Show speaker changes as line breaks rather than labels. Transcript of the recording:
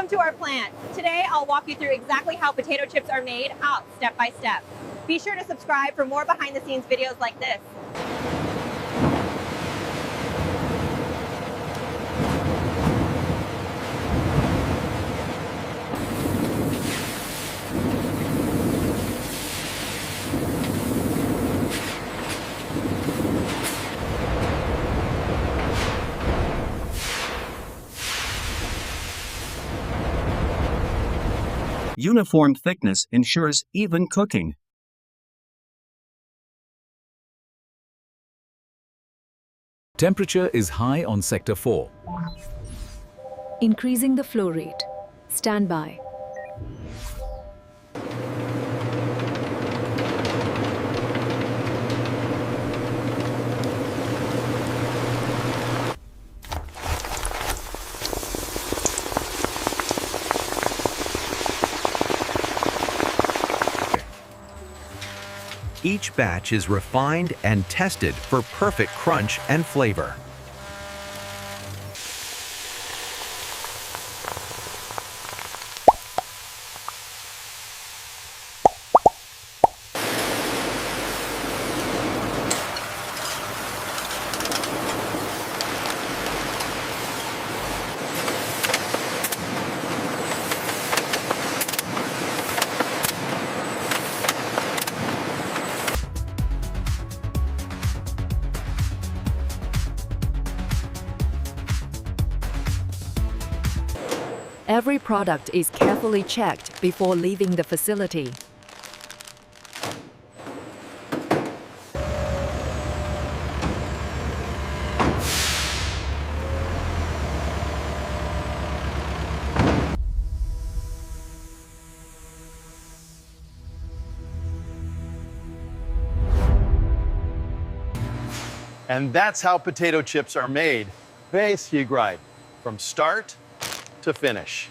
Welcome to our plant. Today I'll walk you through exactly how potato chips are made out step by step. Be sure to subscribe for more behind the scenes videos like this.
Uniform thickness ensures even cooking.
Temperature is high on Sector 4.
Increasing the flow rate. Stand by.
Each batch is refined and tested for perfect crunch and flavor.
Every product is carefully checked before leaving the facility.
And that's how potato chips are made. Base right from start to finish.